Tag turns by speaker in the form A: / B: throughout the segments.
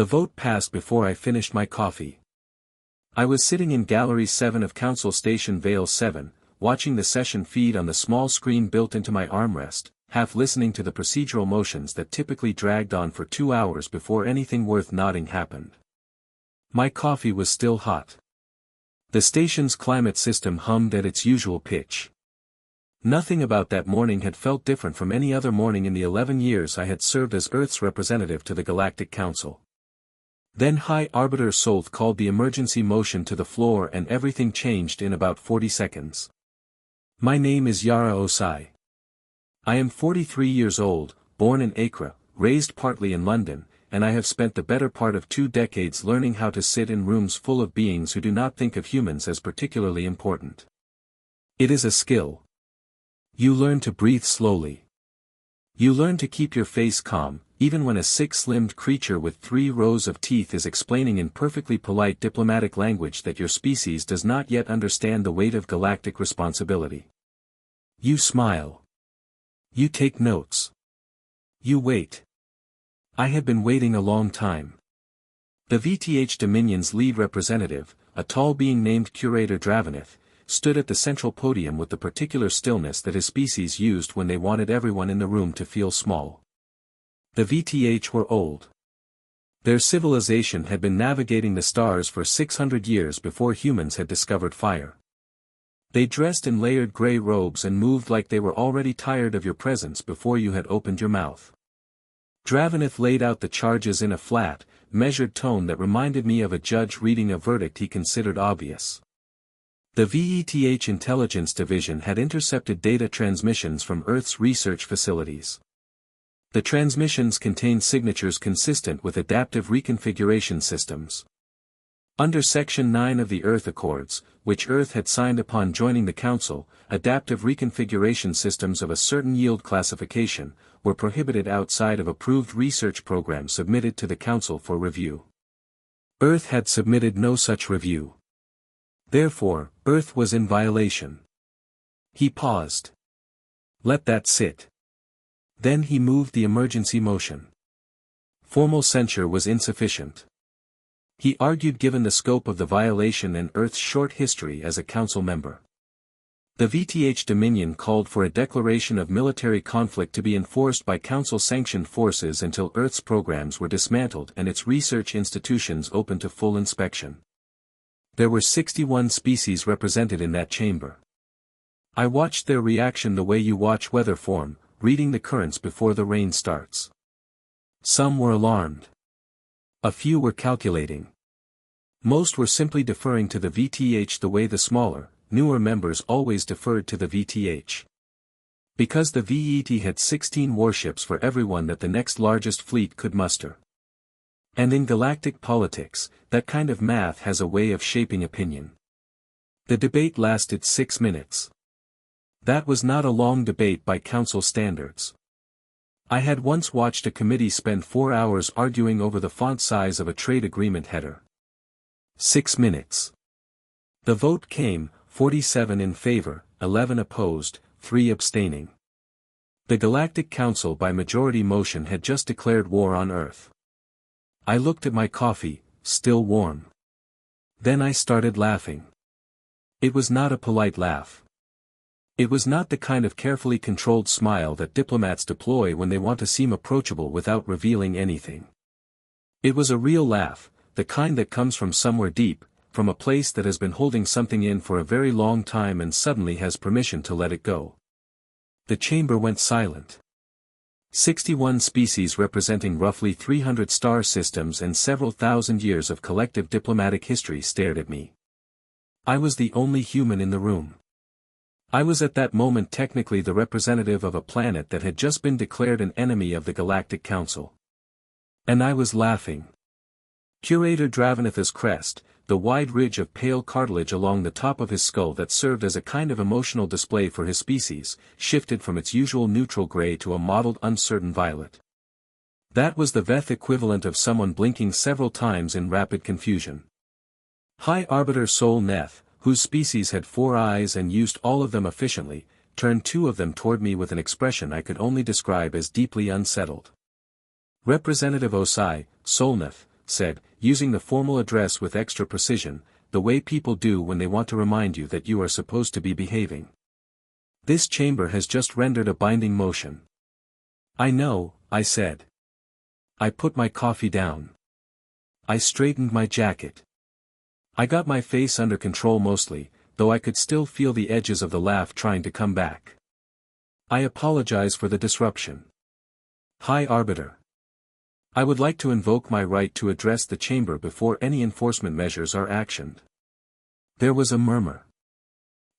A: The vote passed before I finished my coffee. I was sitting in Gallery 7 of Council Station Vale 7, watching the session feed on the small screen built into my armrest, half listening to the procedural motions that typically dragged on for 2 hours before anything worth noting happened. My coffee was still hot. The station's climate system hummed at its usual pitch. Nothing about that morning had felt different from any other morning in the 11 years I had served as Earth's representative to the Galactic Council. Then High Arbiter Solth called the emergency motion to the floor and everything changed in about 40 seconds. My name is Yara Osai. I am 43 years old, born in Accra, raised partly in London, and I have spent the better part of 2 decades learning how to sit in rooms full of beings who do not think of humans as particularly important. It is a skill. You learn to breathe slowly. You learn to keep your face calm, even when a 6-limbed creature with 3 rows of teeth is explaining in perfectly polite diplomatic language that your species does not yet understand the weight of galactic responsibility. You smile. You take notes. You wait. I had been waiting a long time. The VTH Dominion's lead representative, a tall being named Curator Draveneth, stood at the central podium with the particular stillness that his species used when they wanted everyone in the room to feel small. The VTH were old. Their civilization had been navigating the stars for 600 years before humans had discovered fire. They dressed in layered gray robes and moved like they were already tired of your presence before you had opened your mouth. Draveneth laid out the charges in a flat, measured tone that reminded me of a judge reading a verdict he considered obvious. The VETH Intelligence Division had intercepted data transmissions from Earth's research facilities. The transmissions contained signatures consistent with adaptive reconfiguration systems. Under Section 9 of the Earth Accords, which Earth had signed upon joining the Council, adaptive reconfiguration systems of a certain yield classification were prohibited outside of approved research programs submitted to the Council for review. Earth had submitted no such review. Therefore, Earth was in violation. He paused. Let that sit. Then he moved the emergency motion. Formal censure was insufficient. He argued given the scope of the violation and Earth's short history as a Council member. The VTH Dominion called for a declaration of military conflict to be enforced by Council-sanctioned forces until Earth's programs were dismantled and its research institutions opened to full inspection. There were 61 species represented in that chamber. I watched their reaction the way you watch weather form, reading the currents before the rain starts. Some were alarmed. A few were calculating. Most were simply deferring to the VTH the way the smaller, newer members always deferred to the VTH. Because the VET had 16 warships for everyone that the next largest fleet could muster. And in galactic politics, that kind of math has a way of shaping opinion. The debate lasted 6 minutes. That was not a long debate by Council standards. I had once watched a committee spend 4 hours arguing over the font size of a trade agreement header. 6 minutes. The vote came, 47 in favor, 11 opposed, 3 abstaining. The Galactic Council by majority motion had just declared war on Earth. I looked at my coffee, still warm. Then I started laughing. It was not a polite laugh. It was not the kind of carefully controlled smile that diplomats deploy when they want to seem approachable without revealing anything. It was a real laugh, the kind that comes from somewhere deep, from a place that has been holding something in for a very long time and suddenly has permission to let it go. The chamber went silent. 61 species representing roughly 300 star systems and several thousand years of collective diplomatic history stared at me. I was the only human in the room. I was at that moment technically the representative of a planet that had just been declared an enemy of the Galactic Council. And I was laughing. Curator Draveneth's crest, the wide ridge of pale cartilage along the top of his skull that served as a kind of emotional display for his species, shifted from its usual neutral gray to a mottled uncertain violet. That was the Veth equivalent of someone blinking several times in rapid confusion. High Arbiter Sol Neth, whose species had 4 eyes and used all of them efficiently, turned 2 of them toward me with an expression I could only describe as deeply unsettled. Representative Osai, Solneth, said, using the formal address with extra precision, the way people do when they want to remind you that you are supposed to be behaving. This chamber has just rendered a binding motion. I know, I said. I put my coffee down. I straightened my jacket. I got my face under control mostly, though I could still feel the edges of the laugh trying to come back. I apologize for the disruption. High Arbiter. I would like to invoke my right to address the chamber before any enforcement measures are actioned. There was a murmur.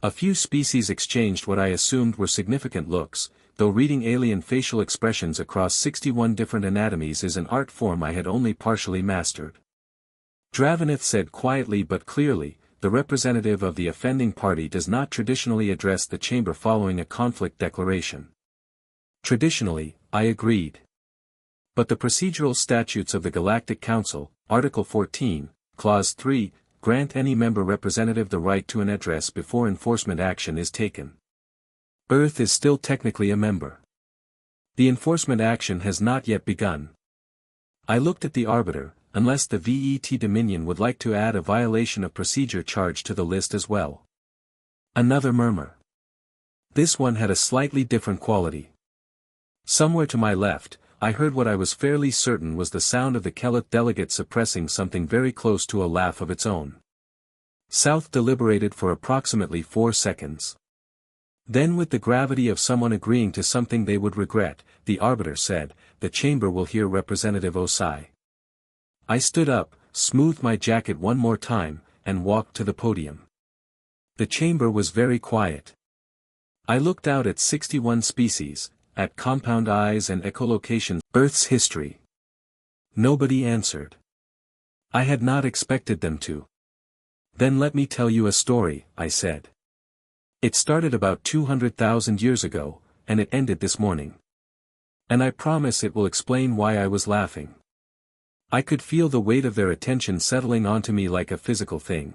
A: A few species exchanged what I assumed were significant looks, though reading alien facial expressions across 61 different anatomies is an art form I had only partially mastered. Dravenith said quietly but clearly, the representative of the offending party does not traditionally address the chamber following a conflict declaration. Traditionally, I agreed. But the procedural statutes of the Galactic Council, Article 14, Clause 3, grant any member representative the right to an address before enforcement action is taken. Earth is still technically a member. The enforcement action has not yet begun. I looked at the Arbiter, unless the VET Dominion would like to add a violation of procedure charge to the list as well. Another murmur. This one had a slightly different quality. Somewhere to my left, I heard what I was fairly certain was the sound of the Kelleth delegate suppressing something very close to a laugh of its own. South deliberated for approximately 4 seconds. Then with the gravity of someone agreeing to something they would regret, the Arbiter said, "The chamber will hear Representative Osai." I stood up, smoothed my jacket one more time, and walked to the podium. The chamber was very quiet. I looked out at 61 species, at compound eyes and echolocation, Earth's history. Nobody answered. I had not expected them to. Then let me tell you a story, I said. It started about 200,000 years ago, and it ended this morning. And I promise it will explain why I was laughing. I could feel the weight of their attention settling onto me like a physical thing.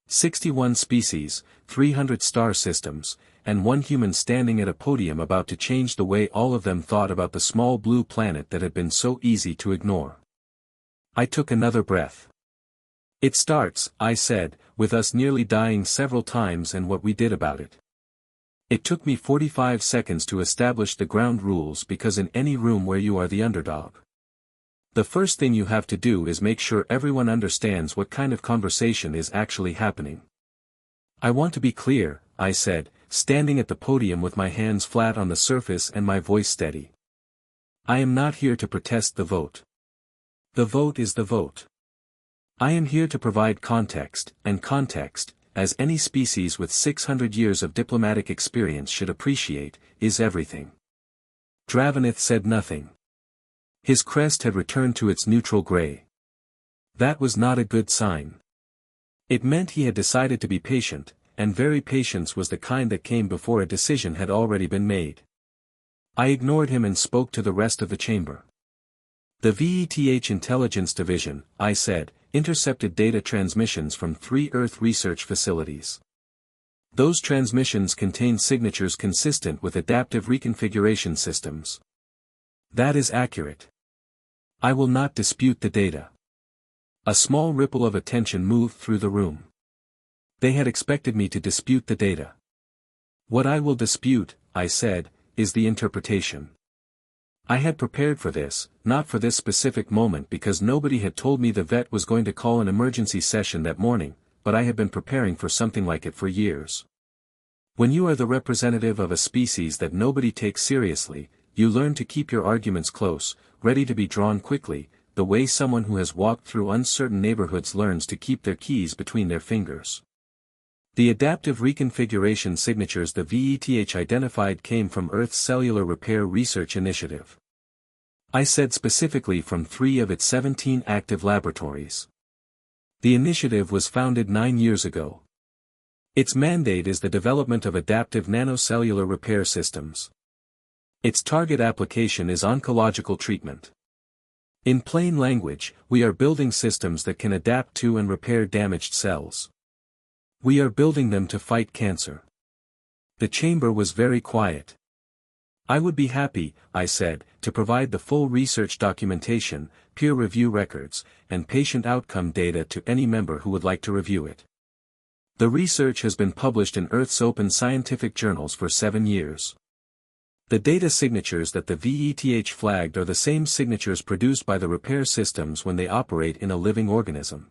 A: 61 species, 300 star systems, and one human standing at a podium about to change the way all of them thought about the small blue planet that had been so easy to ignore. I took another breath. It starts, I said, with us nearly dying several times and what we did about it. It took me 45 seconds to establish the ground rules because in any room where you are the underdog, the first thing you have to do is make sure everyone understands what kind of conversation is actually happening. I want to be clear, I said, standing at the podium with my hands flat on the surface and my voice steady. I am not here to protest the vote. The vote is the vote. I am here to provide context, and context, as any species with 600 years of diplomatic experience should appreciate, is everything. Dravenith said nothing. His crest had returned to its neutral gray. That was not a good sign. It meant he had decided to be patient, and very patience was the kind that came before a decision had already been made. I ignored him and spoke to the rest of the chamber. The VETH Intelligence Division, I said, intercepted data transmissions from 3 Earth research facilities. Those transmissions contain signatures consistent with adaptive reconfiguration systems. That is accurate. I will not dispute the data. A small ripple of attention moved through the room. They had expected me to dispute the data. What I will dispute, I said, is the interpretation. I had prepared for this, not for this specific moment because nobody had told me the vet was going to call an emergency session that morning, but I had been preparing for something like it for years. When you are the representative of a species that nobody takes seriously, you learn to keep your arguments close, ready to be drawn quickly, the way someone who has walked through uncertain neighborhoods learns to keep their keys between their fingers. The adaptive reconfiguration signatures the VETH identified came from Earth's Cellular Repair Research Initiative. I said specifically from 3 of its 17 active laboratories. The initiative was founded 9 years ago. Its mandate is the development of adaptive nanocellular repair systems. Its target application is oncological treatment. In plain language, we are building systems that can adapt to and repair damaged cells. We are building them to fight cancer. The chamber was very quiet. I would be happy, I said, to provide the full research documentation, peer review records, and patient outcome data to any member who would like to review it. The research has been published in Earth's open scientific journals for 7 years. The data signatures that the VETH flagged are the same signatures produced by the repair systems when they operate in a living organism.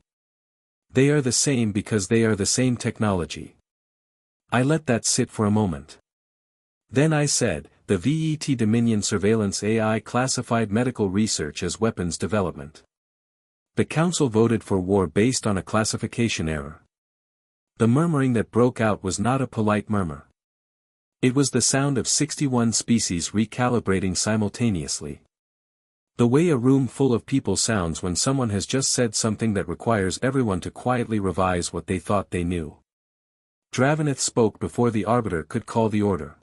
A: They are the same because they are the same technology. I let that sit for a moment. Then I said, the VET Dominion Surveillance AI classified medical research as weapons development. The Council voted for war based on a classification error. The murmuring that broke out was not a polite murmur. It was the sound of 61 species recalibrating simultaneously. The way a room full of people sounds when someone has just said something that requires everyone to quietly revise what they thought they knew. Dravenith spoke before the arbiter could call the order.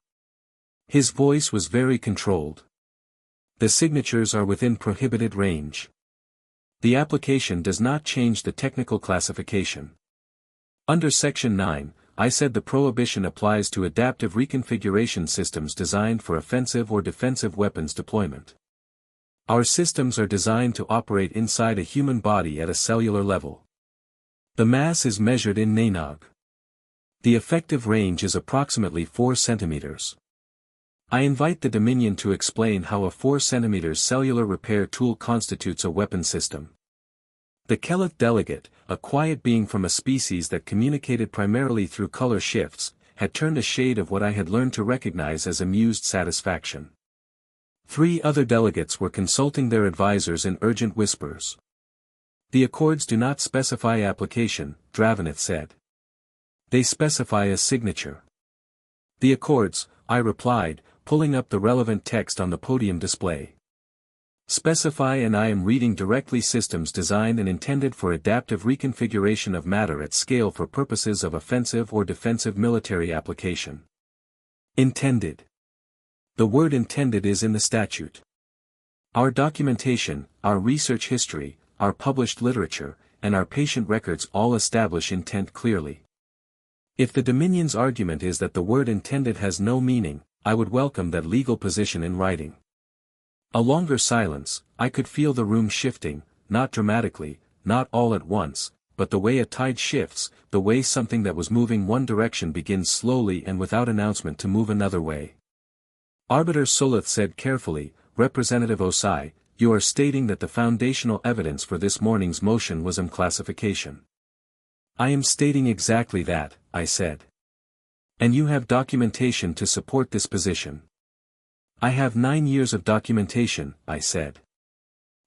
A: His voice was very controlled. The signatures are within prohibited range. The application does not change the technical classification. Under Section 9, I said the prohibition applies to adaptive reconfiguration systems designed for offensive or defensive weapons deployment. Our systems are designed to operate inside a human body at a cellular level. The mass is measured in nanog. The effective range is approximately 4 centimeters. I invite the Dominion to explain how a 4 centimeters cellular repair tool constitutes a weapon system. The Kelith delegate, a quiet being from a species that communicated primarily through color shifts, had turned a shade of what I had learned to recognize as amused satisfaction. 3 other delegates were consulting their advisors in urgent whispers. The accords do not specify application, Dravenith said. They specify a signature. The accords, I replied, pulling up the relevant text on the podium display. Specify, and I am reading directly, systems designed and intended for adaptive reconfiguration of matter at scale for purposes of offensive or defensive military application. Intended. The word intended is in the statute. Our documentation, our research history, our published literature, and our patient records all establish intent clearly. If the Dominion's argument is that the word intended has no meaning, I would welcome that legal position in writing. A longer silence. I could feel the room shifting, not dramatically, not all at once, but the way a tide shifts, the way something that was moving one direction begins slowly and without announcement to move another way. Arbiter Solith said carefully, Representative Osai, you are stating that the foundational evidence for this morning's motion was classification. I am stating exactly that, I said. And you have documentation to support this position. I have 9 years of documentation, I said.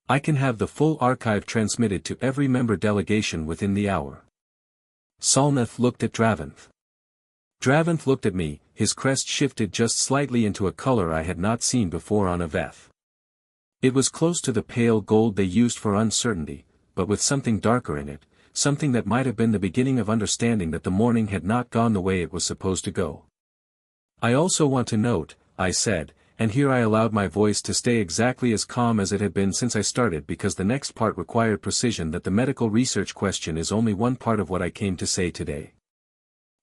A: I can have the full archive transmitted to every member delegation within the hour. Salnath looked at Draventh. Draventh looked at me, his crest shifted just slightly into a color I had not seen before on a Veth. It was close to the pale gold they used for uncertainty, but with something darker in it, something that might have been the beginning of understanding that the morning had not gone the way it was supposed to go. I also want to note, I said, and here I allowed my voice to stay exactly as calm as it had been since I started because the next part required precision, that the medical research question is only one part of what I came to say today.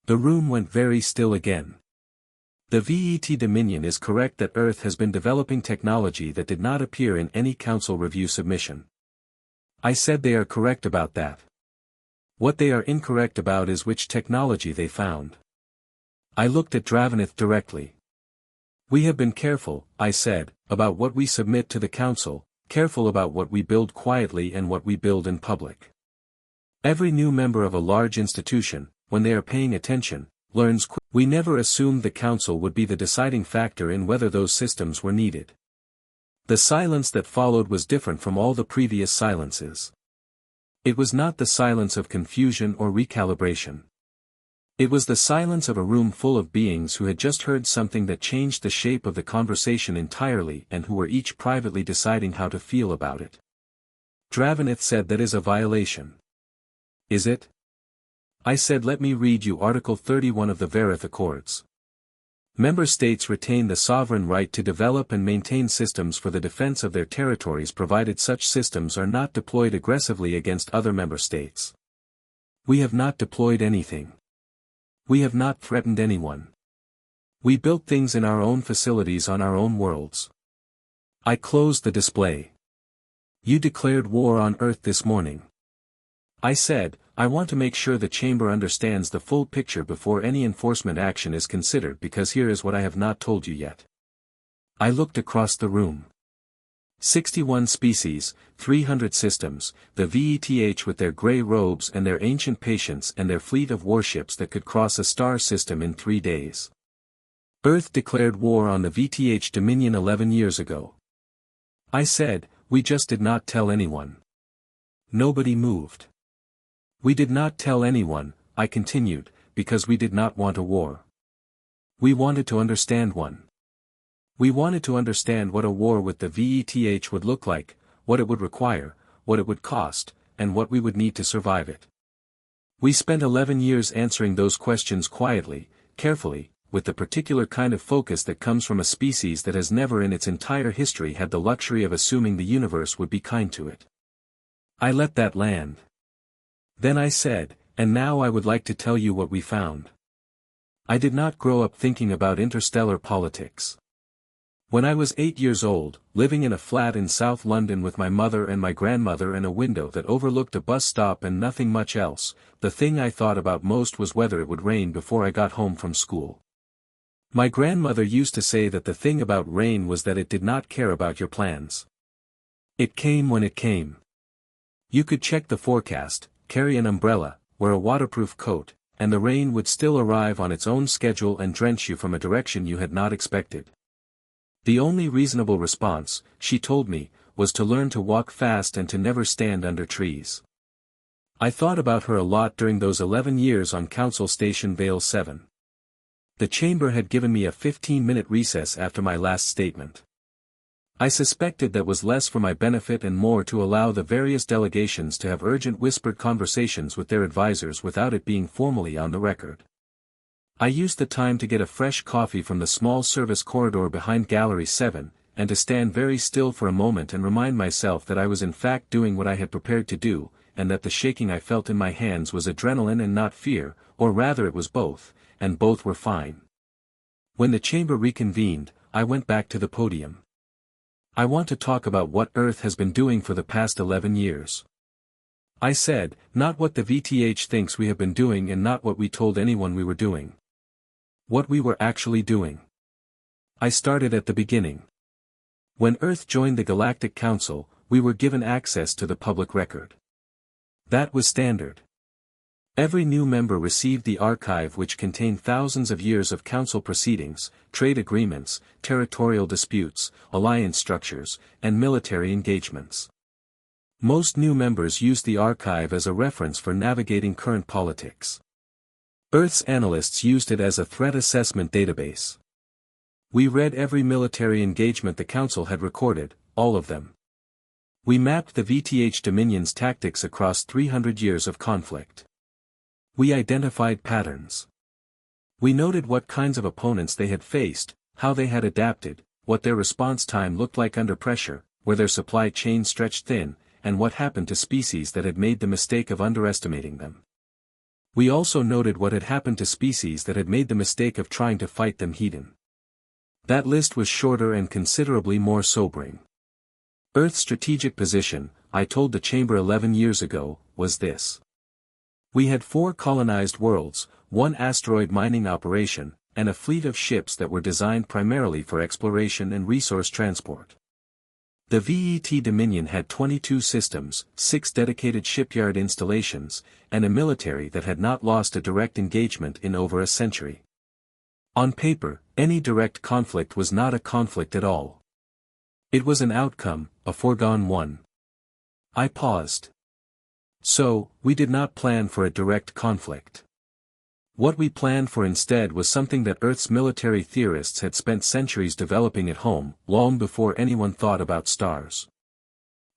A: The room went very still again. The VET Dominion is correct that Earth has been developing technology that did not appear in any Council review submission. I said they are correct about that. What they are incorrect about is which technology they found. I looked at Dravenith directly. We have been careful, I said, about what we submit to the Council, careful about what we build quietly and what we build in public. Every new member of a large institution, when they are paying attention, learns quickly. We never assumed the Council would be the deciding factor in whether those systems were needed. The silence that followed was different from all the previous silences. It was not the silence of confusion or recalibration. It was the silence of a room full of beings who had just heard something that changed the shape of the conversation entirely and who were each privately deciding how to feel about it. Dravenith said that is a violation. Is it? I said, let me read you Article 31 of the Verith Accords. Member states retain the sovereign right to develop and maintain systems for the defense of their territories provided such systems are not deployed aggressively against other member states. We have not deployed anything. We have not threatened anyone. We built things in our own facilities on our own worlds. I closed the display. You declared war on Earth this morning. I said, I want to make sure the chamber understands the full picture before any enforcement action is considered, because here is what I have not told you yet. I looked across the room. 61 species, 300 systems, the VETH with their grey robes and their ancient patience and their fleet of warships that could cross a star system in 3 days. Earth declared war on the VTH Dominion 11 years ago. I said, we just did not tell anyone. Nobody moved. We did not tell anyone, I continued, because we did not want a war. We wanted to understand one. We wanted to understand what a war with the VETH would look like, what it would require, what it would cost, and what we would need to survive it. We spent 11 years answering those questions quietly, carefully, with the particular kind of focus that comes from a species that has never in its entire history had the luxury of assuming the universe would be kind to it. I let that land. Then I said, and now I would like to tell you what we found. I did not grow up thinking about interstellar politics. When I was 8 years old, living in a flat in South London with my mother and my grandmother and a window that overlooked a bus stop and nothing much else, the thing I thought about most was whether it would rain before I got home from school. My grandmother used to say that the thing about rain was that it did not care about your plans. It came when it came. You could check the forecast, carry an umbrella, wear a waterproof coat, and the rain would still arrive on its own schedule and drench you from a direction you had not expected. The only reasonable response, she told me, was to learn to walk fast and to never stand under trees. I thought about her a lot during those 11 years on Council Station Vale 7. The chamber had given me a 15-minute recess after my last statement. I suspected that was less for my benefit and more to allow the various delegations to have urgent whispered conversations with their advisors without it being formally on the record. I used the time to get a fresh coffee from the small service corridor behind Gallery 7, and to stand very still for a moment and remind myself that I was in fact doing what I had prepared to do, and that the shaking I felt in my hands was adrenaline and not fear, or rather it was both, and both were fine. When the chamber reconvened, I went back to the podium. I want to talk about what Earth has been doing for the past 11 years. I said, not what the VTH thinks we have been doing and not what we told anyone we were doing. What we were actually doing. I started at the beginning. When Earth joined the Galactic Council, we were given access to the public record. That was standard. Every new member received the archive, which contained thousands of years of council proceedings, trade agreements, territorial disputes, alliance structures, and military engagements. Most new members used the archive as a reference for navigating current politics. Earth's analysts used it as a threat assessment database. We read every military engagement the Council had recorded, all of them. We mapped the VTH Dominion's tactics across 300 years of conflict. We identified patterns. We noted what kinds of opponents they had faced, how they had adapted, what their response time looked like under pressure, where their supply chain stretched thin, and what happened to species that had made the mistake of underestimating them. We also noted what had happened to species that had made the mistake of trying to fight them head-on. That list was shorter and considerably more sobering. Earth's strategic position, I told the chamber 11 years ago, was this. We had 4 colonized worlds, 1 asteroid mining operation, and a fleet of ships that were designed primarily for exploration and resource transport. The VET Dominion had 22 systems, 6 dedicated shipyard installations, and a military that had not lost a direct engagement in over a century. On paper, any direct conflict was not a conflict at all. It was an outcome, a foregone one. I paused. So, we did not plan for a direct conflict. What we planned for instead was something that Earth's military theorists had spent centuries developing at home, long before anyone thought about stars.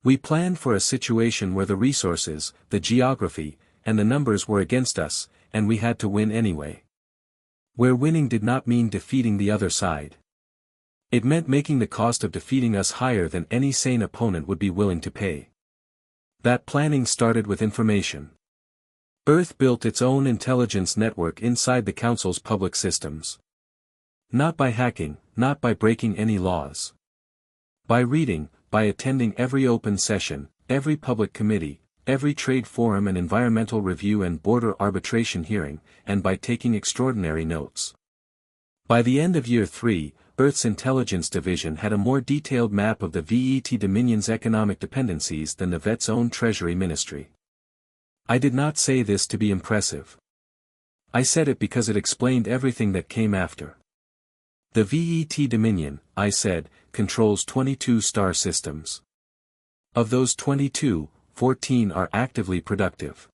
A: We planned for a situation where the resources, the geography, and the numbers were against us, and we had to win anyway. Where winning did not mean defeating the other side. It meant making the cost of defeating us higher than any sane opponent would be willing to pay. That planning started with information. Earth built its own intelligence network inside the Council's public systems. Not by hacking, not by breaking any laws. By reading, by attending every open session, every public committee, every trade forum and environmental review and border arbitration hearing, and by taking extraordinary notes. By the end of Year 3, Earth's Intelligence Division had a more detailed map of the VET Dominion's economic dependencies than the VET's own Treasury Ministry. I did not say this to be impressive. I said it because it explained everything that came after. The VET Dominion, I said, controls 22 star systems. Of those 22, 14 are actively productive.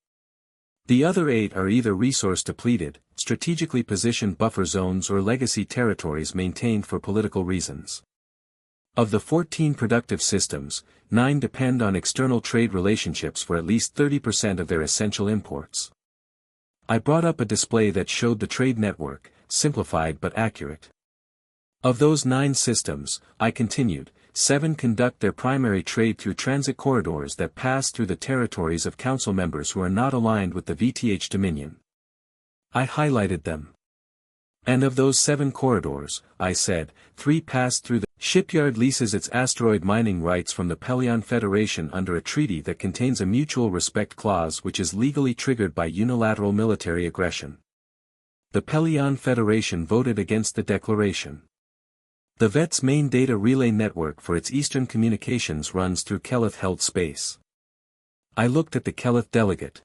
A: The other 8 are either resource depleted, strategically positioned buffer zones or legacy territories maintained for political reasons. Of the 14 productive systems, 9 depend on external trade relationships for at least 30% of their essential imports. I brought up a display that showed the trade network, simplified but accurate. Of those 9 systems, I continued, 7 conduct their primary trade through transit corridors that pass through the territories of council members who are not aligned with the VTH Dominion. I highlighted them. And of those 7 corridors, I said, 3 pass through the shipyard leases its asteroid mining rights from the Pelion Federation under a treaty that contains a mutual respect clause which is legally triggered by unilateral military aggression. The Pelion Federation voted against the declaration. The VET's main data relay network for its Eastern communications runs through Keleth-held space. I looked at the Keleth delegate.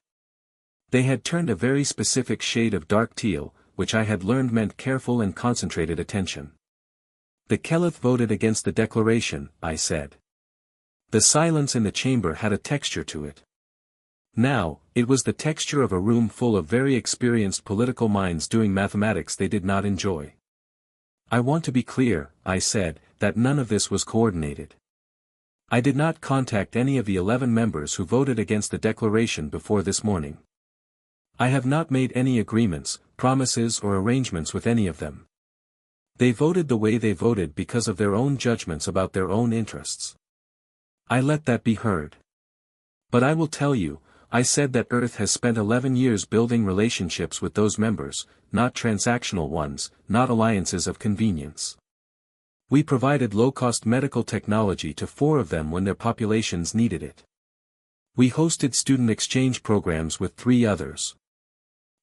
A: They had turned a very specific shade of dark teal, which I had learned meant careful and concentrated attention. The Keleth voted against the declaration, I said. The silence in the chamber had a texture to it. Now, it was the texture of a room full of very experienced political minds doing mathematics they did not enjoy. I want to be clear, I said, that none of this was coordinated. I did not contact any of the 11 members who voted against the declaration before this morning. I have not made any agreements, promises or arrangements with any of them. They voted the way they voted because of their own judgments about their own interests. I let that be heard. But I will tell you, I said that Earth has spent 11 years building relationships with those members, not transactional ones, not alliances of convenience. We provided low-cost medical technology to 4 of them when their populations needed it. We hosted student exchange programs with 3 others.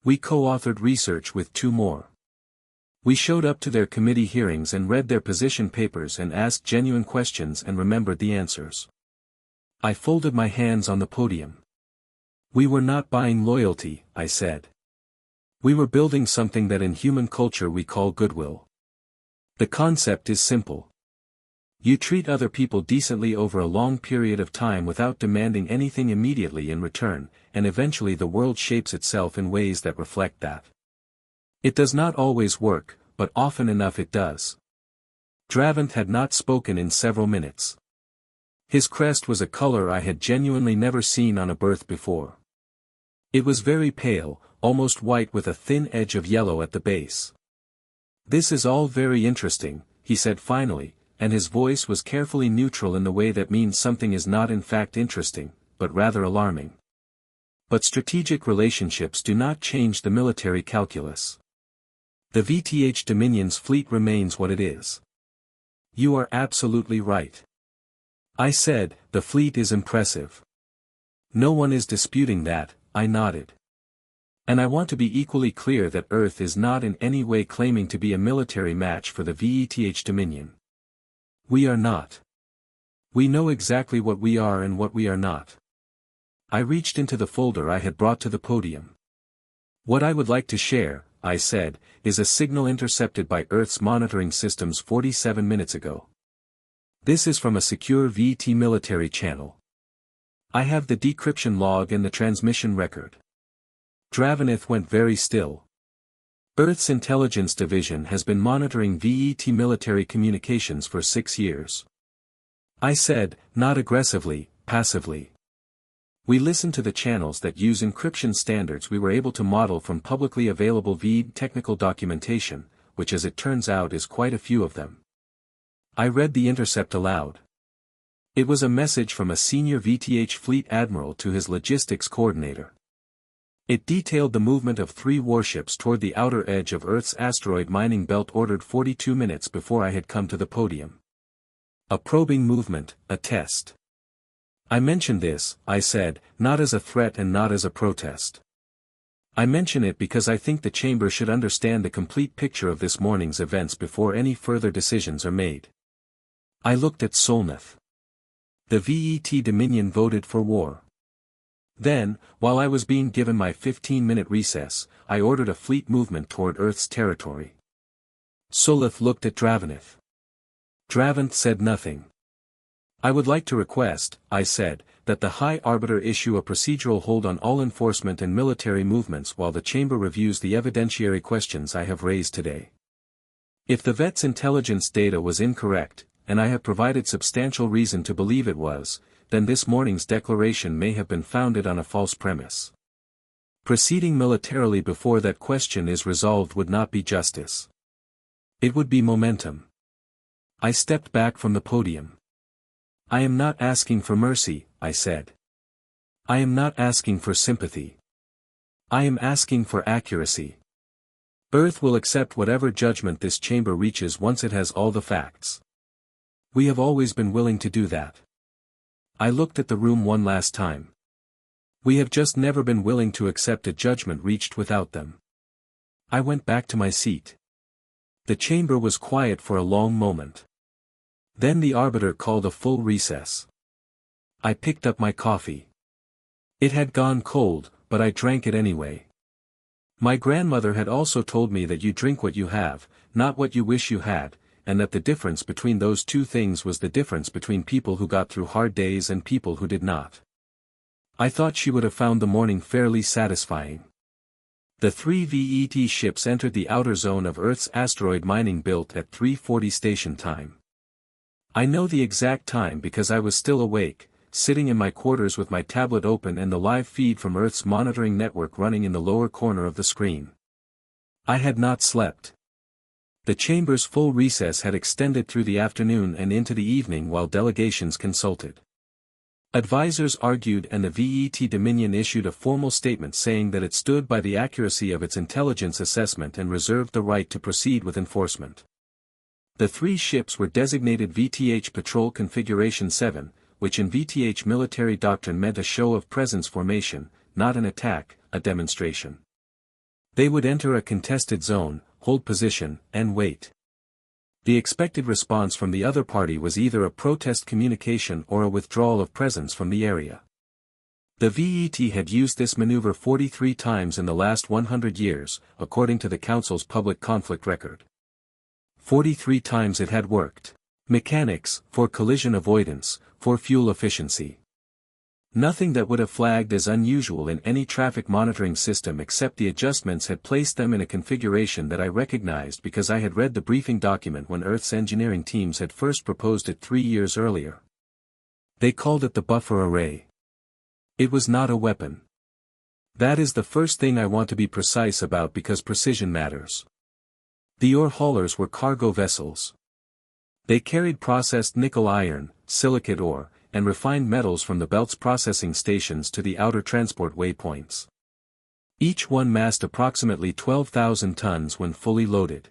A: We co-authored research with 2 more. We showed up to their committee hearings and read their position papers and asked genuine questions and remembered the answers. I folded my hands on the podium. We were not buying loyalty, I said. We were building something that in human culture we call goodwill. The concept is simple. You treat other people decently over a long period of time without demanding anything immediately in return, and eventually the world shapes itself in ways that reflect that. It does not always work, but often enough it does. Dravant had not spoken in several minutes. His crest was a color I had genuinely never seen on a berth before. It was very pale, almost white with a thin edge of yellow at the base. "This is all very interesting," he said finally, and his voice was carefully neutral in the way that means something is not in fact interesting, but rather alarming. But strategic relationships do not change the military calculus. The VTH Dominion's fleet remains what it is. You are absolutely right. I said, the fleet is impressive. No one is disputing that, I nodded. And I want to be equally clear that Earth is not in any way claiming to be a military match for the VETH Dominion. We are not. We know exactly what we are and what we are not. I reached into the folder I had brought to the podium. What I would like to share, I said, is a signal intercepted by Earth's monitoring systems 47 minutes ago. This is from a secure VT military channel. I have the decryption log and the transmission record. Dravenith went very still. Earth's Intelligence Division has been monitoring VET military communications for 6 years. I said, not aggressively, passively. We listened to the channels that use encryption standards we were able to model from publicly available VET technical documentation, which as it turns out is quite a few of them. I read the intercept aloud. It was a message from a senior VTH fleet admiral to his logistics coordinator. It detailed the movement of 3 warships toward the outer edge of Earth's asteroid mining belt ordered 42 minutes before I had come to the podium. A probing movement, a test. I mention this, I said, not as a threat and not as a protest. I mention it because I think the chamber should understand the complete picture of this morning's events before any further decisions are made. I looked at Solnath. The VET Dominion voted for war. Then, while I was being given my 15-minute recess, I ordered a fleet movement toward Earth's territory. Solnath looked at Dravenith. Dravenith said nothing. I would like to request, I said, that the High Arbiter issue a procedural hold on all enforcement and military movements while the Chamber reviews the evidentiary questions I have raised today. If the vet's intelligence data was incorrect, and I have provided substantial reason to believe it was, then this morning's declaration may have been founded on a false premise. Proceeding militarily before that question is resolved would not be justice. It would be momentum. I stepped back from the podium. I am not asking for mercy, I said. I am not asking for sympathy. I am asking for accuracy. Earth will accept whatever judgment this chamber reaches once it has all the facts. We have always been willing to do that. I looked at the room one last time. We have just never been willing to accept a judgment reached without them. I went back to my seat. The chamber was quiet for a long moment. Then the arbiter called a full recess. I picked up my coffee. It had gone cold, but I drank it anyway. My grandmother had also told me that you drink what you have, not what you wish you had, and that the difference between those two things was the difference between people who got through hard days and people who did not. I thought she would have found the morning fairly satisfying. The 3 VET ships entered the outer zone of Earth's asteroid mining belt at 3:40 station time. I know the exact time because I was still awake, sitting in my quarters with my tablet open and the live feed from Earth's monitoring network running in the lower corner of the screen. I had not slept. The chamber's full recess had extended through the afternoon and into the evening while delegations consulted. Advisors argued and the VET Dominion issued a formal statement saying that it stood by the accuracy of its intelligence assessment and reserved the right to proceed with enforcement. The 3 ships were designated VTH Patrol Configuration 7, which in VTH military doctrine meant a show of presence formation, not an attack, a demonstration. They would enter a contested zone, hold position, and wait. The expected response from the other party was either a protest communication or a withdrawal of presence from the area. The VET had used this maneuver 43 times in the last 100 years, according to the Council's public conflict record. 43 times it had worked. Mechanics, for collision avoidance, for fuel efficiency. Nothing that would have flagged as unusual in any traffic monitoring system except the adjustments had placed them in a configuration that I recognized because I had read the briefing document when Earth's engineering teams had first proposed it 3 years earlier. They called it the buffer array. It was not a weapon. That is the first thing I want to be precise about because precision matters. The ore haulers were cargo vessels. They carried processed nickel iron, silicate ore, and refined metals from the belt's processing stations to the outer transport waypoints. Each one massed approximately 12,000 tons when fully loaded.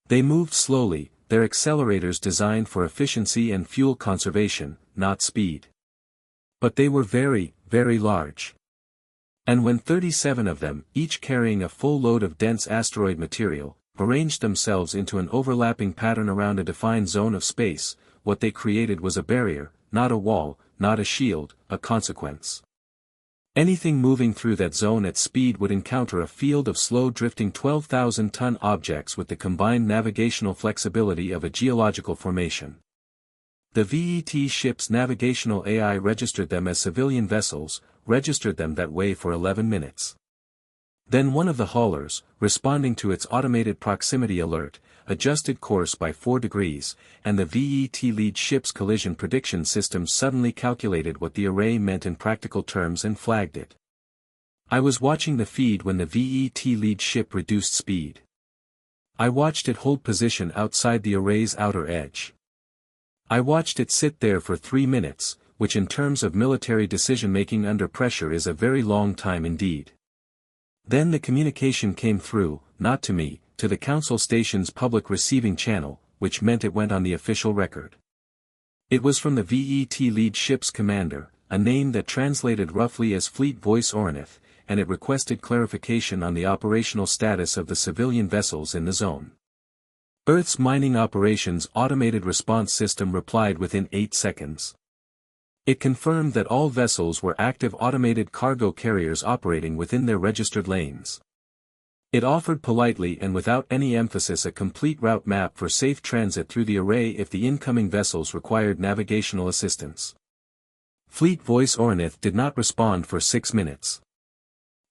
A: They moved slowly, their accelerators designed for efficiency and fuel conservation, not speed. But they were very, very large. And when 37 of them, each carrying a full load of dense asteroid material, arranged themselves into an overlapping pattern around a defined zone of space, what they created was a barrier, not a wall, not a shield, a consequence. Anything moving through that zone at speed would encounter a field of slow-drifting 12,000-ton objects with the combined navigational flexibility of a geological formation. The VET ship's navigational AI registered them as civilian vessels, registered them that way for 11 minutes. Then one of the haulers, responding to its automated proximity alert, adjusted course by 4 degrees, and the VET lead ship's collision prediction system suddenly calculated what the array meant in practical terms and flagged it. I was watching the feed when the VET lead ship reduced speed. I watched it hold position outside the array's outer edge. I watched it sit there for 3 minutes, which in terms of military decision-making under pressure is a very long time indeed. Then the communication came through, not to me, to the Council station's public receiving channel, which meant it went on the official record. It was from the VET lead ship's commander, a name that translated roughly as Fleet Voice Ornith, and it requested clarification on the operational status of the civilian vessels in the zone. Earth's mining operations automated response system replied within 8 seconds. It confirmed that all vessels were active automated cargo carriers operating within their registered lanes. It offered politely and without any emphasis a complete route map for safe transit through the array if the incoming vessels required navigational assistance. Fleet Voice Ornith did not respond for 6 minutes.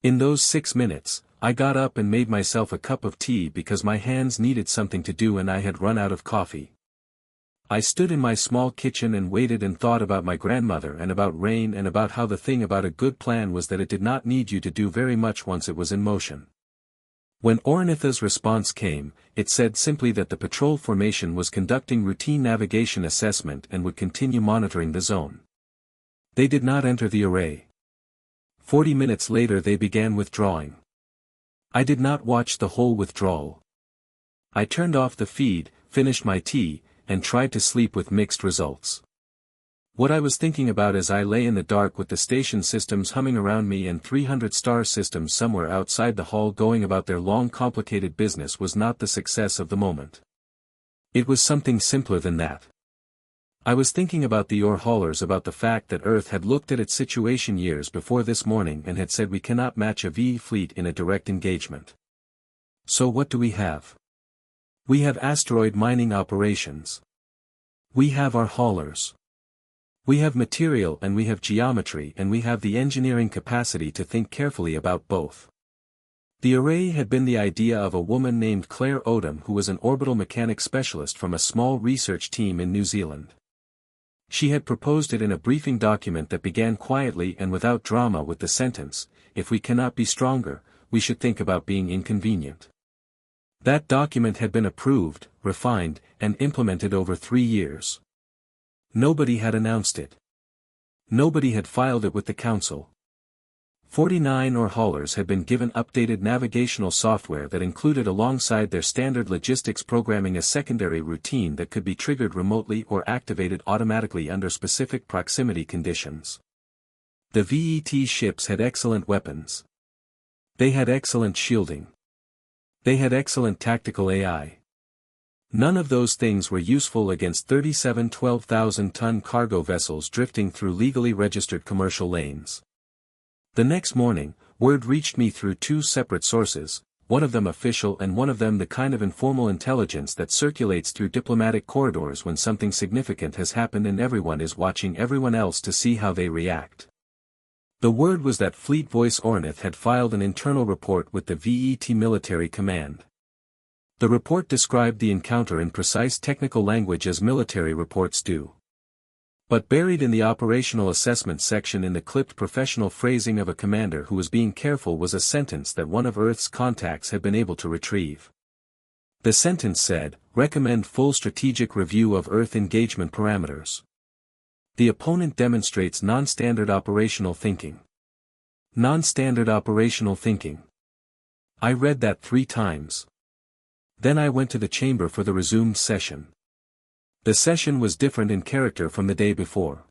A: In those 6 minutes, I got up and made myself a cup of tea because my hands needed something to do and I had run out of coffee. I stood in my small kitchen and waited and thought about my grandmother and about rain and about how the thing about a good plan was that it did not need you to do very much once it was in motion. When Ornitha's response came, it said simply that the patrol formation was conducting routine navigation assessment and would continue monitoring the zone. They did not enter the array. 40 minutes later they began withdrawing. I did not watch the whole withdrawal. I turned off the feed, finished my tea, and tried to sleep with mixed results. What I was thinking about as I lay in the dark with the station systems humming around me and 300 star systems somewhere outside the hall going about their long complicated business was not the success of the moment. It was something simpler than that. I was thinking about the ore haulers, about the fact that Earth had looked at its situation years before this morning and had said we cannot match a VE fleet in a direct engagement. So what do we have? We have asteroid mining operations. We have our haulers. We have material and we have geometry and we have the engineering capacity to think carefully about both. The array had been the idea of a woman named Claire Odom who was an orbital mechanics specialist from a small research team in New Zealand. She had proposed it in a briefing document that began quietly and without drama with the sentence, "If we cannot be stronger, we should think about being inconvenient." That document had been approved, refined, and implemented over 3 years. Nobody had announced it. Nobody had filed it with the Council. 49 ore haulers had been given updated navigational software that included alongside their standard logistics programming a secondary routine that could be triggered remotely or activated automatically under specific proximity conditions. The VET ships had excellent weapons. They had excellent shielding. They had excellent tactical AI. None of those things were useful against 37 12,000-ton cargo vessels drifting through legally registered commercial lanes. The next morning, word reached me through 2 separate sources, one of them official and one of them the kind of informal intelligence that circulates through diplomatic corridors when something significant has happened and everyone is watching everyone else to see how they react. The word was that Fleet Voice Ornith had filed an internal report with the VET military command. The report described the encounter in precise technical language as military reports do. But buried in the operational assessment section in the clipped professional phrasing of a commander who was being careful was a sentence that one of Earth's contacts had been able to retrieve. The sentence said, "Recommend full strategic review of Earth engagement parameters. The opponent demonstrates non-standard operational thinking." Non-standard operational thinking. I read that 3 times. Then I went to the chamber for the resumed session. The session was different in character from the day before.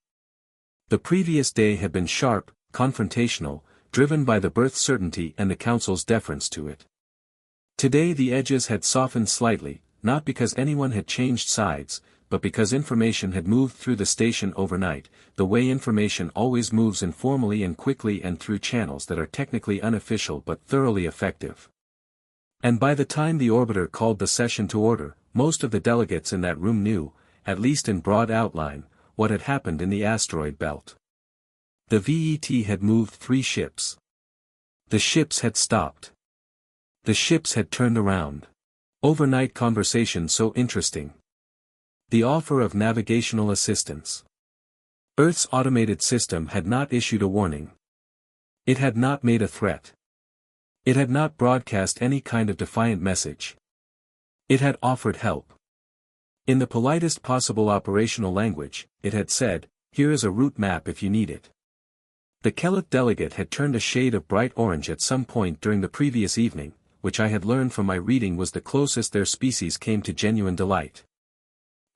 A: The previous day had been sharp, confrontational, driven by the birth certainty and the Council's deference to it. Today the edges had softened slightly, not because anyone had changed sides, but because information had moved through the station overnight, the way information always moves informally and quickly and through channels that are technically unofficial but thoroughly effective. And by the time the orbiter called the session to order, most of the delegates in that room knew, at least in broad outline, what had happened in the asteroid belt. The VET had moved 3 ships. The ships had stopped. The ships had turned around. Overnight conversation so interesting. The offer of navigational assistance. Earth's automated system had not issued a warning. It had not made a threat. It had not broadcast any kind of defiant message. It had offered help. In the politest possible operational language, it had said, "Here is a route map if you need it." The Kellett delegate had turned a shade of bright orange at some point during the previous evening, which I had learned from my reading was the closest their species came to genuine delight.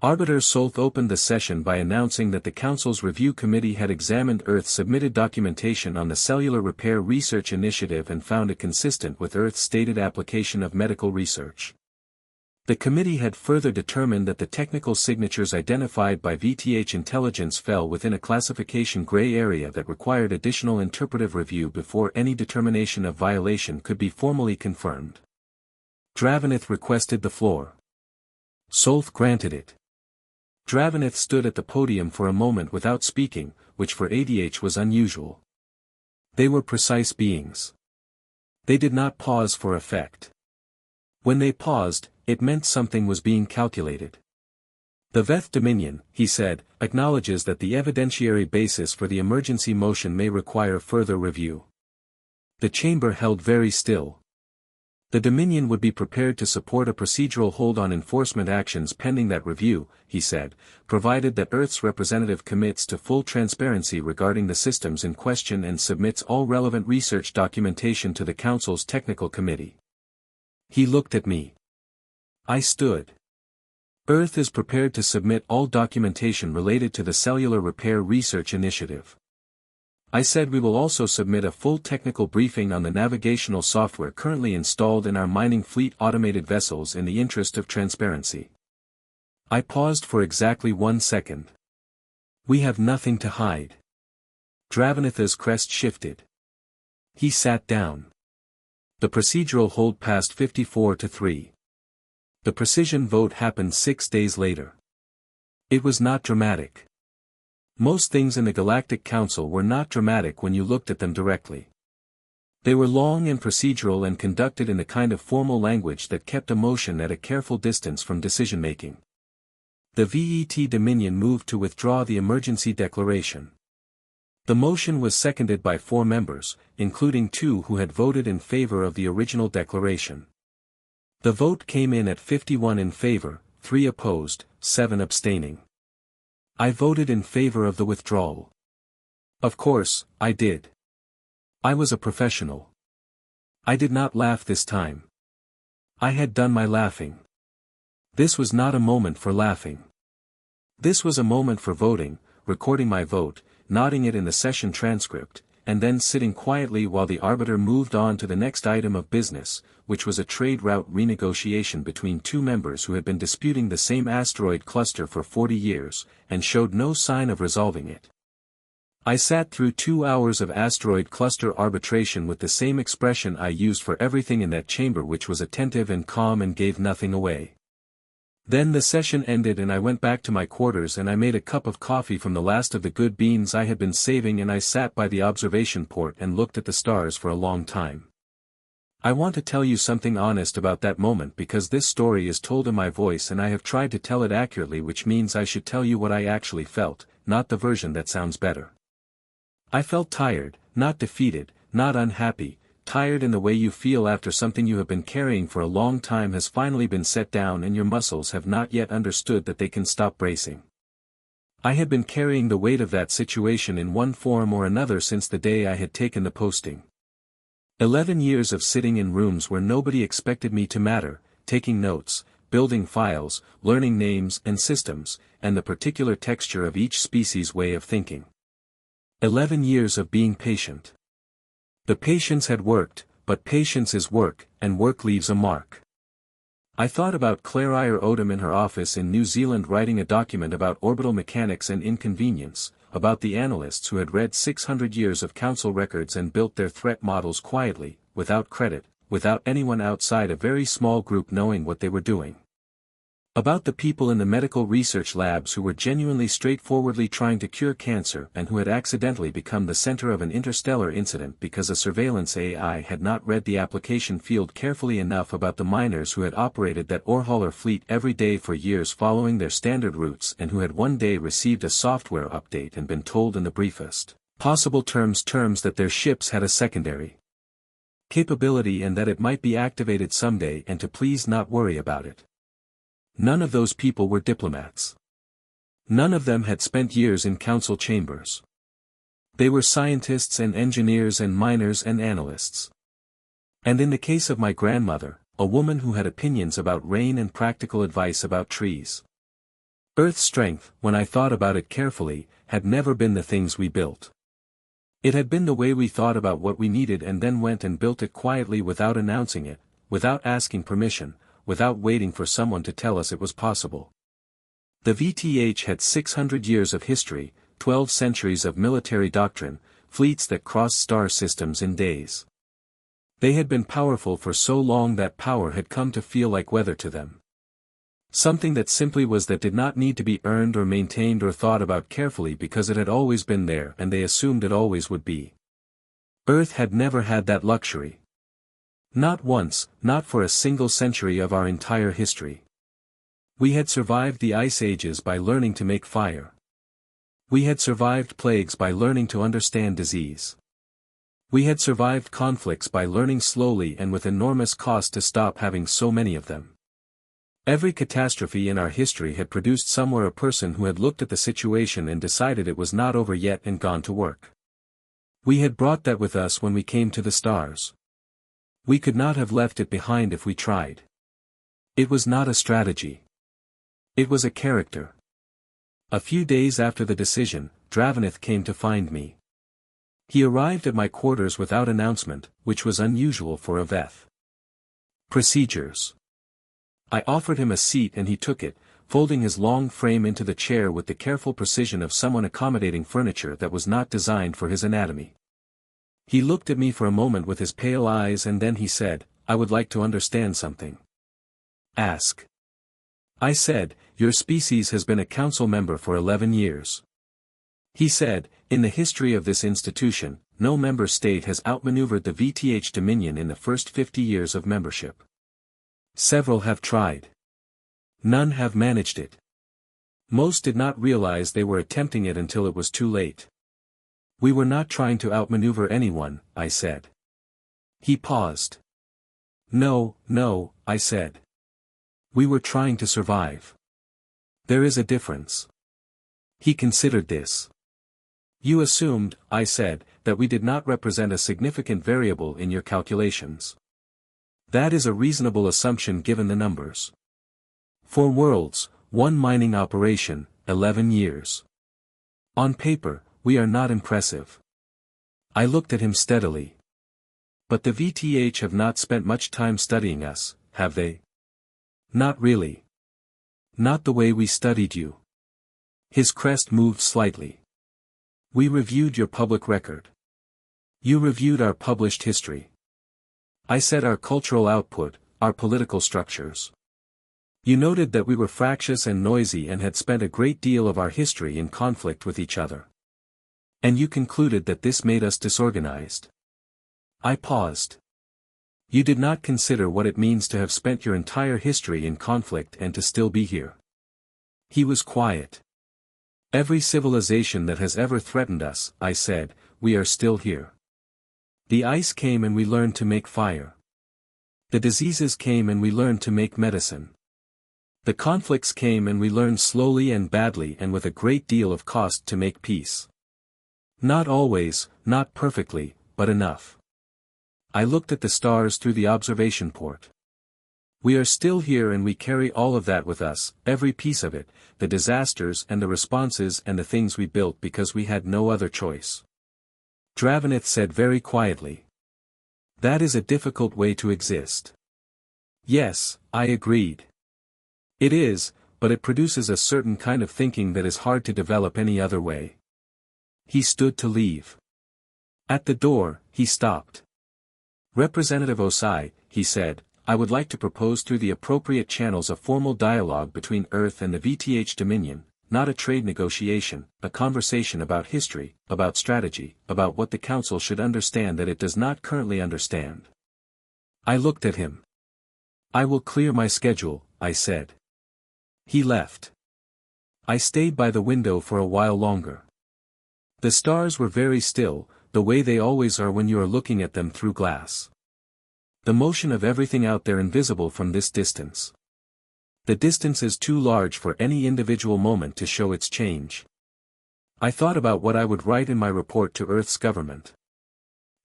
A: Arbiter Solth opened the session by announcing that the Council's review committee had examined Earth-submitted documentation on the Cellular Repair Research Initiative and found it consistent with Earth's stated application of medical research. The committee had further determined that the technical signatures identified by VTH Intelligence fell within a classification gray area that required additional interpretive review before any determination of violation could be formally confirmed. Dravenith requested the floor. Solth granted it. Dravenith stood at the podium for a moment without speaking, which for ADH was unusual. They were precise beings. They did not pause for effect. When they paused, it meant something was being calculated. The Veth Dominion, he said, acknowledges that the evidentiary basis for the emergency motion may require further review. The chamber held very still. The Dominion would be prepared to support a procedural hold on enforcement actions pending that review, he said, provided that Earth's representative commits to full transparency regarding the systems in question and submits all relevant research documentation to the Council's technical committee. He looked at me. I stood. Earth is prepared to submit all documentation related to the Cellular Repair Research Initiative. I said we will also submit a full technical briefing on the navigational software currently installed in our mining fleet automated vessels in the interest of transparency. I paused for exactly 1 second. We have nothing to hide. Dravenith's crest shifted. He sat down. The procedural hold passed 54-3. The precision vote happened 6 days later. It was not dramatic. Most things in the Galactic Council were not dramatic when you looked at them directly. They were long and procedural and conducted in the kind of formal language that kept emotion at a careful distance from decision-making. The VET Dominion moved to withdraw the emergency declaration. The motion was seconded by 4 members, including 2 who had voted in favor of the original declaration. The vote came in at 51 in favor, 3 opposed, 7 abstaining. I voted in favor of the withdrawal. Of course, I did. I was a professional. I did not laugh this time. I had done my laughing. This was not a moment for laughing. This was a moment for voting, recording my vote, nodding it in the session transcript, and then sitting quietly while the arbiter moved on to the next item of business, which was a trade route renegotiation between 2 members who had been disputing the same asteroid cluster for 40 years, and showed no sign of resolving it. I sat through 2 hours of asteroid cluster arbitration with the same expression I used for everything in that chamber, which was attentive and calm and gave nothing away. Then the session ended and I went back to my quarters and I made a cup of coffee from the last of the good beans I had been saving, and I sat by the observation port and looked at the stars for a long time. I want to tell you something honest about that moment because this story is told in my voice and I have tried to tell it accurately, which means I should tell you what I actually felt, not the version that sounds better. I felt tired, not defeated, not unhappy, tired in the way you feel after something you have been carrying for a long time has finally been set down and your muscles have not yet understood that they can stop bracing. I had been carrying the weight of that situation in one form or another since the day I had taken the posting. 11 years of sitting in rooms where nobody expected me to matter, taking notes, building files, learning names and systems, and the particular texture of each species' way of thinking. 11 years of being patient. The patience had worked, but patience is work, and work leaves a mark. I thought about Claire Eyre Odom in her office in New Zealand writing a document about orbital mechanics and inconvenience, about the analysts who had read 600 years of council records and built their threat models quietly, without credit, without anyone outside a very small group knowing what they were doing. About the people in the medical research labs who were genuinely straightforwardly trying to cure cancer and who had accidentally become the center of an interstellar incident because a surveillance AI had not read the application field carefully enough, about the miners who had operated that ore hauler fleet every day for years following their standard routes and who had one day received a software update and been told in the briefest possible terms that their ships had a secondary capability and that it might be activated someday and to please not worry about it. None of those people were diplomats. None of them had spent years in council chambers. They were scientists and engineers and miners and analysts. And in the case of my grandmother, a woman who had opinions about rain and practical advice about trees. Earth's strength, when I thought about it carefully, had never been the things we built. It had been the way we thought about what we needed and then went and built it quietly without announcing it, without asking permission, without waiting for someone to tell us it was possible. The VTH had 600 years of history, 12 centuries of military doctrine, fleets that crossed star systems in days. They had been powerful for so long that power had come to feel like weather to them. Something that simply was that did not need to be earned or maintained or thought about carefully because it had always been there and they assumed it always would be. Earth had never had that luxury. Not once, not for a single century of our entire history. We had survived the ice ages by learning to make fire. We had survived plagues by learning to understand disease. We had survived conflicts by learning slowly and with enormous cost to stop having so many of them. Every catastrophe in our history had produced somewhere a person who had looked at the situation and decided it was not over yet and gone to work. We had brought that with us when we came to the stars. We could not have left it behind if we tried. It was not a strategy. It was a character. A few days after the decision, Dravenith came to find me. He arrived at my quarters without announcement, which was unusual for a Veth. Procedures. I offered him a seat and he took it, folding his long frame into the chair with the careful precision of someone accommodating furniture that was not designed for his anatomy. He looked at me for a moment with his pale eyes and then he said, "I would like to understand something." "Ask." I said, "Your species has been a council member for 11 years. He said, "In the history of this institution, no member state has outmaneuvered the VTH Dominion in the first 50 years of membership. Several have tried. None have managed it. Most did not realize they were attempting it until it was too late." "We were not trying to outmaneuver anyone," I said. He paused. No, I said. "We were trying to survive. There is a difference." He considered this. "You assumed," I said, "that we did not represent a significant variable in your calculations. That is a reasonable assumption given the numbers. 4 worlds, 1 mining operation, 11 years. On paper, we are not impressive." I looked at him steadily. "But the VTH have not spent much time studying us, have they?" "Not really. Not the way we studied you." His crest moved slightly. "We reviewed your public record. You reviewed our published history. I said our cultural output, our political structures. You noted that we were fractious and noisy and had spent a great deal of our history in conflict with each other. And you concluded that this made us disorganized." I paused. "You did not consider what it means to have spent your entire history in conflict and to still be here." He was quiet. "Every civilization that has ever threatened us," I said, "we are still here. The ice came and we learned to make fire. The diseases came and we learned to make medicine. The conflicts came and we learned slowly and badly and with a great deal of cost to make peace. Not always, not perfectly, but enough." I looked at the stars through the observation port. "We are still here and we carry all of that with us, every piece of it, the disasters and the responses and the things we built because we had no other choice." Dravenith said very quietly. "That is a difficult way to exist." "Yes," I agreed. "It is, but it produces a certain kind of thinking that is hard to develop any other way." He stood to leave. At the door, he stopped. "Representative Osai," he said, "I would like to propose through the appropriate channels a formal dialogue between Earth and the VTH Dominion, not a trade negotiation, a conversation about history, about strategy, about what the Council should understand that it does not currently understand." I looked at him. "I will clear my schedule," I said. He left. I stayed by the window for a while longer. The stars were very still, the way they always are when you are looking at them through glass. The motion of everything out there invisible from this distance. The distance is too large for any individual moment to show its change. I thought about what I would write in my report to Earth's government.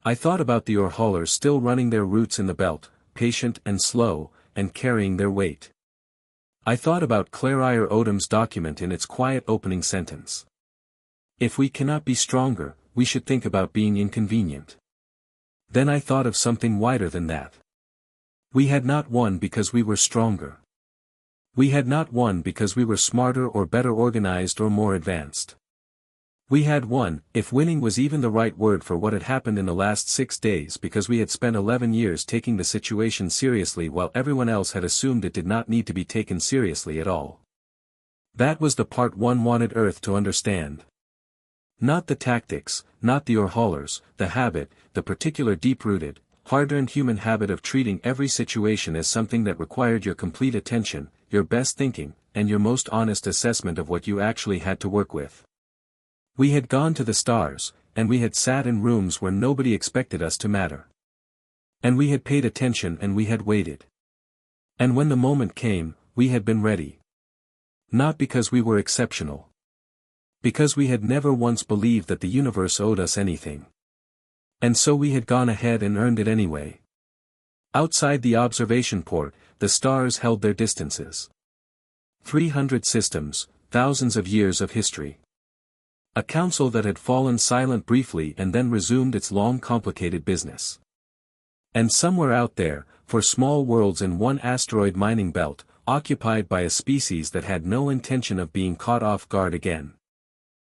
A: I thought about the ore haulers still running their routes in the belt, patient and slow, and carrying their weight. I thought about Claire Odom's document in its quiet opening sentence. If we cannot be stronger, we should think about being inconvenient. Then I thought of something wider than that. We had not won because we were stronger. We had not won because we were smarter or better organized or more advanced. We had won, if winning was even the right word for what had happened in the last 6 days, because we had spent 11 years taking the situation seriously while everyone else had assumed it did not need to be taken seriously at all. That was the part one wanted Earth to understand. Not the tactics, not the haulers, the habit, the particular deep-rooted, hard-earned human habit of treating every situation as something that required your complete attention, your best thinking, and your most honest assessment of what you actually had to work with. We had gone to the stars, and we had sat in rooms where nobody expected us to matter. And we had paid attention and we had waited. And when the moment came, we had been ready. Not because we were exceptional. Because we had never once believed that the universe owed us anything. And so we had gone ahead and earned it anyway. Outside the observation port, the stars held their distances. 300 systems, thousands of years of history. A council that had fallen silent briefly and then resumed its long complicated business. And somewhere out there, for small worlds in one asteroid mining belt, occupied by a species that had no intention of being caught off guard again.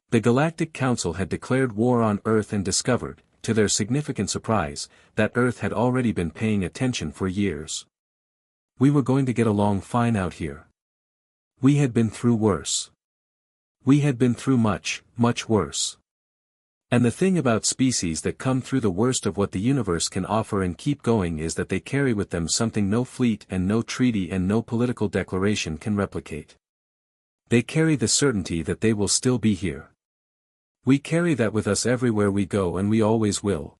A: The Galactic Council had declared war on Earth and discovered, to their significant surprise, that Earth had already been paying attention for years. We were going to get along fine out here. We had been through worse. We had been through much, much worse. And the thing about species that come through the worst of what the universe can offer and keep going is that they carry with them something no fleet and no treaty and no political declaration can replicate. They carry the certainty that they will still be here. We carry that with us everywhere we go and we always will.